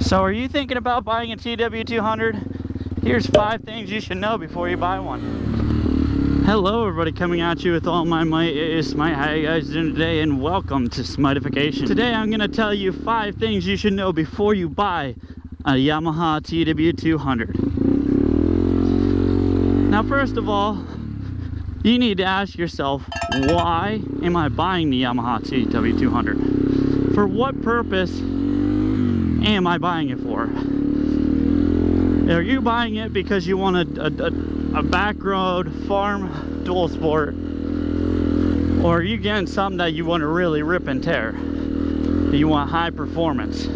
So are you thinking about buying a TW200? Here's 5 things you should know before you buy one. Hello everybody, coming at you with all my might. It is Smite. How you guys doing today? And welcome to Smightification. Today I'm going to tell you 5 things you should know before you buy a Yamaha TW200. Now first of all, you need to ask yourself, why am I buying the Yamaha TW200? For what purpose am I buying it for? Are you buying it because you want a back road farm dual sport, or are you getting something that you want to really rip and tear? You want high performance?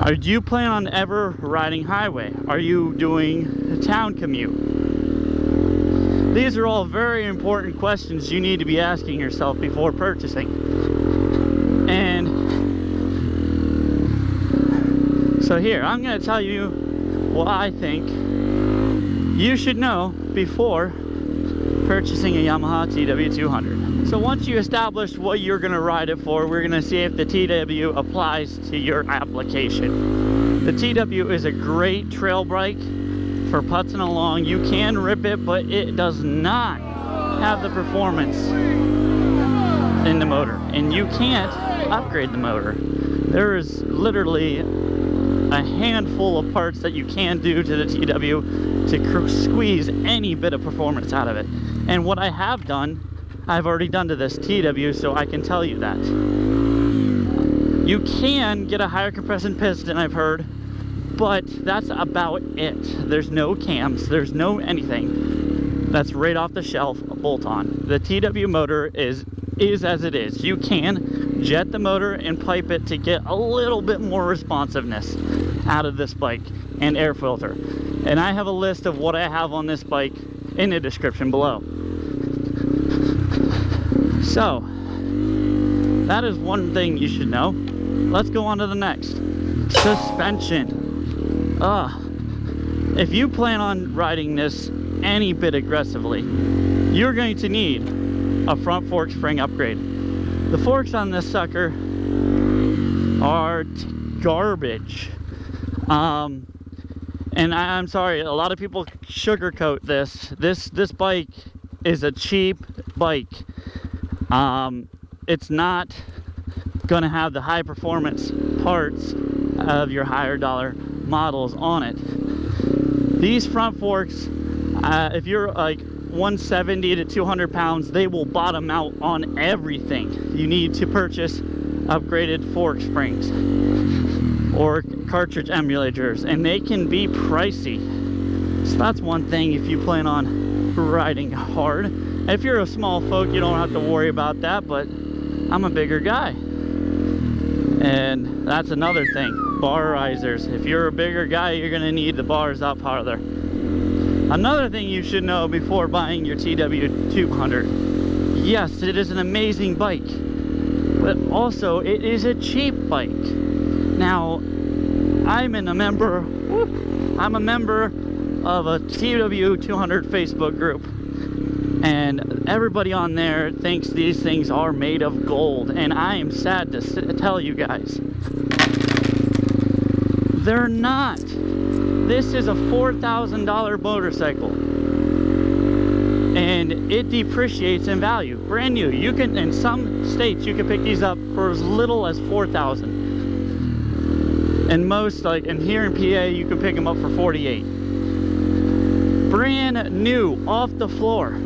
Are you planning on ever riding highway? Are you doing a town commute? These are all very important questions you need to be asking yourself before purchasing. And so here, I'm going to tell you what I think you should know before purchasing a Yamaha TW200. So once you establish what you're going to ride it for, we're going to see if the TW applies to your application. The TW is a great trail bike for putzing along. You can rip it, but it does not have the performance in the motor, and you can't upgrade the motor. There is literally a handful of parts that you can do to the TW to squeeze any bit of performance out of it. And what I have done, I've already done to this TW, so I can tell you that. You can get a higher compression piston, I've heard, but that's about it. There's no cams, there's no anything. That's right off the shelf, a bolt-on. The TW motor is as it is. You can jet the motor and pipe it to get a little bit more responsiveness out of this bike, and air filter. And I have a list of what I have on this bike in the description below. So that is one thing you should know. Let's go on to the next. Suspension. If you plan on riding this any bit aggressively, you're going to need a front fork spring upgrade. The forks on this sucker are garbage. And I'm sorry, a lot of people sugarcoat this. This bike is a cheap bike. It's not gonna have the high performance parts of your higher dollar models on it. These front forks, if you're like 170 to 200 pounds, they will bottom out on everything. You need to purchase upgraded fork springs or cartridge emulators, and they can be pricey. So that's one thing if you plan on riding hard. If you're a small folk, you don't have to worry about that, but I'm a bigger guy, and that's another thing. Bar risers. If you're a bigger guy, you're gonna need the bars up farther. Another thing you should know before buying your TW200, yes, it is an amazing bike, but also it is a cheap bike. Now, I'm a member of a TW200 Facebook group, and everybody on there thinks these things are made of gold, and I am sad to tell you guys, they're not. This is a $4,000 motorcycle, and it depreciates in value. Brand new. You can, in some states, you can pick these up for as little as $4,000. And most, like, and here in PA, you can pick them up for $48,000. Brand new, off the floor.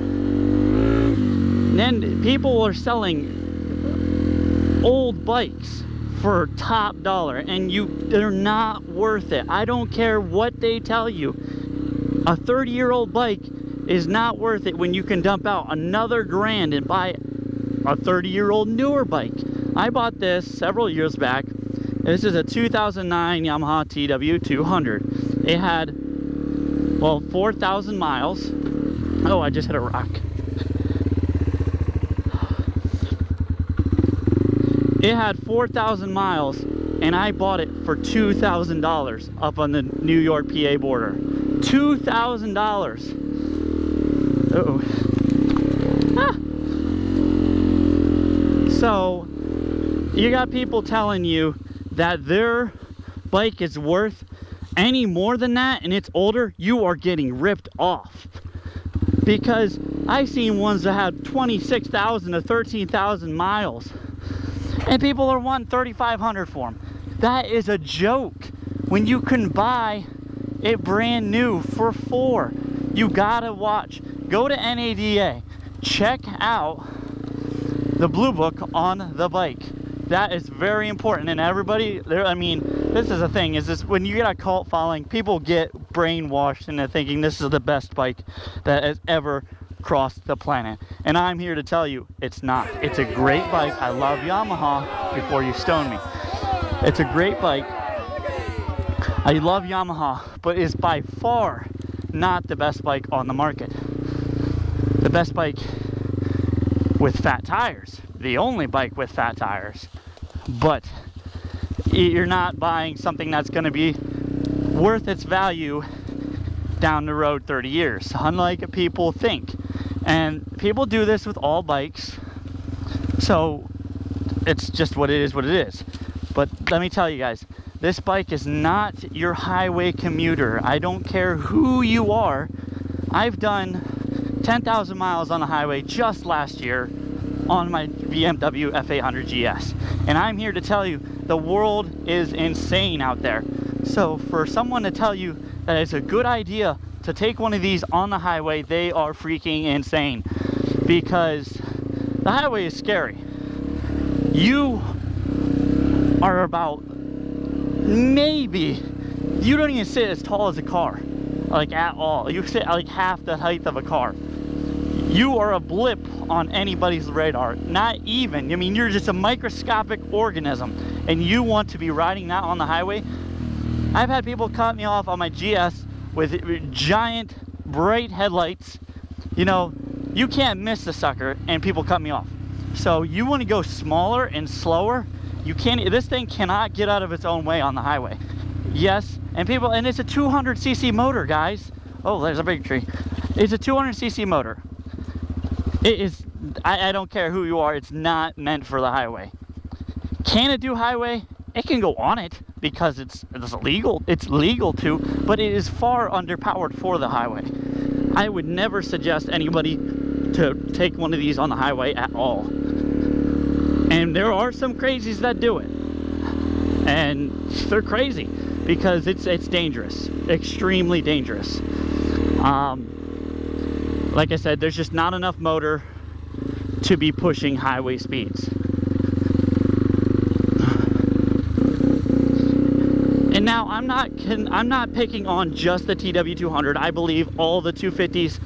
And then people are selling old bikes for top dollar, and they're not worth it. I don't care what they tell you. A 30-year-old bike is not worth it when you can dump out another grand and buy a 30-year-old newer bike. I bought this several years back. This is a 2009 Yamaha TW200. It had, well, 4,000 miles. Oh, I just hit a rock. It had 4,000 miles, and I bought it for $2,000 up on the New York PA border. $2,000. Uh-oh. Ah. So you got people telling you that their bike is worth any more than that and it's older, you are getting ripped off. Because I've seen ones that have 26,000 to 13,000 miles and people are wanting 3,500 for them. That is a joke when you can buy it brand new for $4,000. You gotta watch. Go to NADA, check out the blue book on the bike. That is very important. And everybody there, I mean, this is the thing, is this, when you get a cult following, people get brainwashed into thinking this is the best bike that has ever crossed the planet. And I'm here to tell you it's not. It's a great bike. I love Yamaha, before you stone me. It's a great bike. I love Yamaha, but it's by far not the best bike on the market. The best bike with fat tires. The only bike with fat tires. But you're not buying something that's going to be worth its value down the road 30 years, unlike people think. And people do this with all bikes, so it's just what it is. But let me tell you guys, this bike is not your highway commuter. I don't care who you are. I've done 10,000 miles on the highway just last year on my BMW F800 GS. And I'm here to tell you, the world is insane out there. So for someone to tell you that it's a good idea to take one of these on the highway, they are freaking insane. Because the highway is scary. You are about, maybe, you don't even sit as tall as a car, like at all. You sit like half the height of a car. You are a blip on anybody's radar. Not even, I mean, you're just a microscopic organism, and you want to be riding that on the highway. I've had people cut me off on my GS with giant bright headlights. You know, you can't miss the sucker, and people cut me off. So you want to go smaller and slower. You can't, this thing cannot get out of its own way on the highway. Yes, and people, and it's a 200cc motor, guys. Oh, there's a big tree. It's a 200cc motor. It is, I don't care who you are, it's not meant for the highway. Can it do highway? It can go on it because it's legal. It's legal to, but it is far underpowered for the highway. I would never suggest anybody to take one of these on the highway at all. And there are some crazies that do it. And they're crazy because it's dangerous, extremely dangerous. Like I said, there's just not enough motor to be pushing highway speeds. And now I'm not picking on just the TW200. I believe all the 250s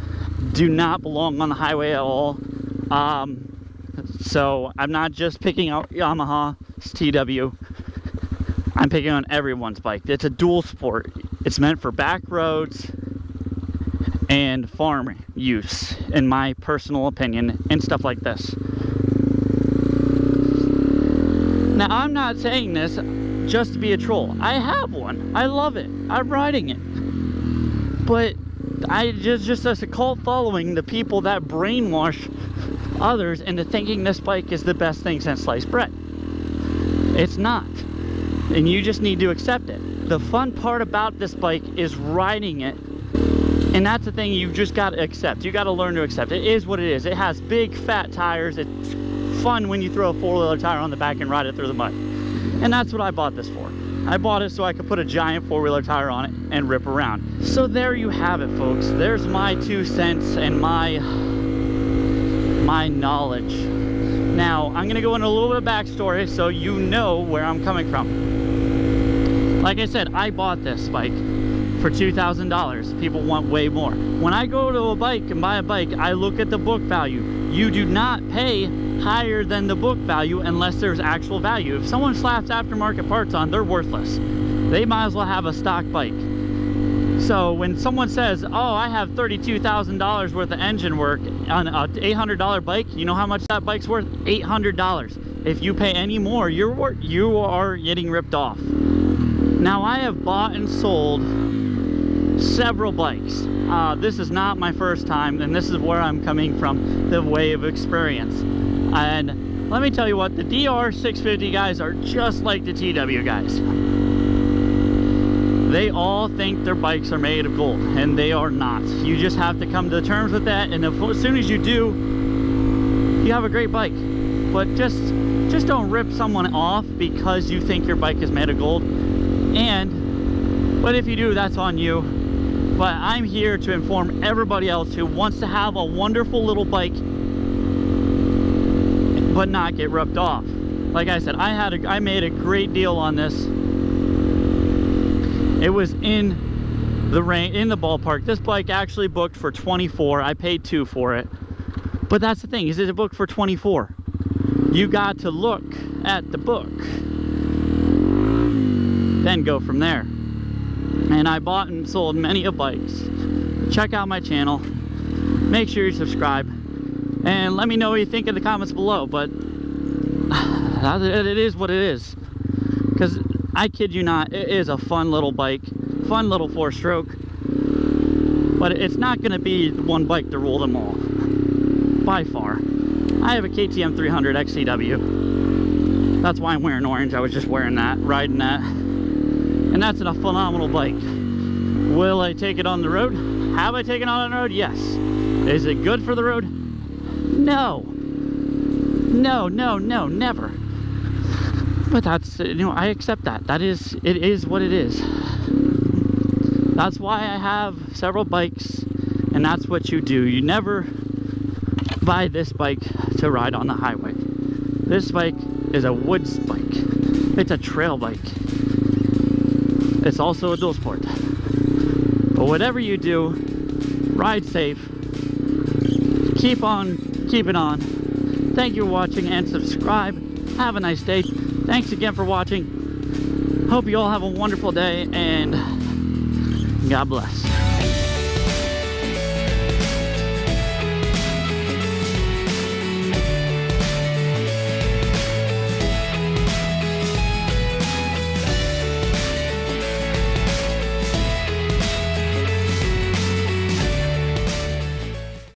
do not belong on the highway at all. So I'm not just picking out Yamaha's TW. I'm picking on everyone's bike. It's a dual sport. It's meant for back roads and farm use, in my personal opinion, and stuff like this. Now, I'm not saying this just to be a troll. I have one. I love it. I'm riding it. But I just as a cult following, the people that brainwash others into thinking this bike is the best thing since sliced bread. It's not. And you just need to accept it. The fun part about this bike is riding it. And that's the thing you just got to accept. You got to learn to accept it. It is what it is. It has big fat tires. It's fun when you throw a four-wheeler tire on the back and ride it through the mud. And that's what I bought this for. I bought it so I could put a giant four-wheeler tire on it and rip around. So there you have it, folks. There's my 2 cents and my knowledge. Now, I'm going to go into a little bit of backstory so you know where I'm coming from. Like I said, I bought this bike for $2,000. People want way more. When I go to a bike and buy a bike, I look at the book value. You do not pay higher than the book value unless there's actual value. If someone slaps aftermarket parts on, they're worthless. They might as well have a stock bike. So when someone says, oh, I have $32,000 worth of engine work on an $800 bike, you know how much that bike's worth? $800. If you pay any more, you are getting ripped off. Now, I have bought and sold several bikes. This is not my first time, and this is where I'm coming from, the way of experience. And let me tell you what, the DR650 guys are just like the TW guys. They all think their bikes are made of gold, and they are not. You just have to come to terms with that, and as soon as you do, you have a great bike. But just don't rip someone off because you think your bike is made of gold. But if you do, that's on you. But I'm here to inform everybody else who wants to have a wonderful little bike but not get ripped off. Like I said, I made a great deal on this. It was in the range, in the ballpark. This bike actually booked for 24. I paid $2 for it. But that's the thing, is it booked for 24? You got to look at the book, then go from there. And I bought and sold many of bikes. Check out my channel. Make sure you subscribe. And let me know what you think in the comments below. But it is what it is. Because I kid you not, it is a fun little bike. Fun little 4-stroke. But it's not going to be one bike to rule them all. By far. I have a KTM 300 XCW. That's why I'm wearing orange. I was just wearing that, riding that. And that's a phenomenal bike. Will I take it on the road? Have I taken it on the road? Yes. Is it good for the road? No. No, no, no, never. But that's, you know, I accept that. It is what it is. That's why I have several bikes, and that's what you do. You never buy this bike to ride on the highway. This bike is a woods bike. It's a trail bike. It's also a dual sport. But whatever you do, ride safe. Keep on keeping on. Thank you for watching, and subscribe. Have a nice day. Thanks again for watching. Hope you all have a wonderful day, and God bless.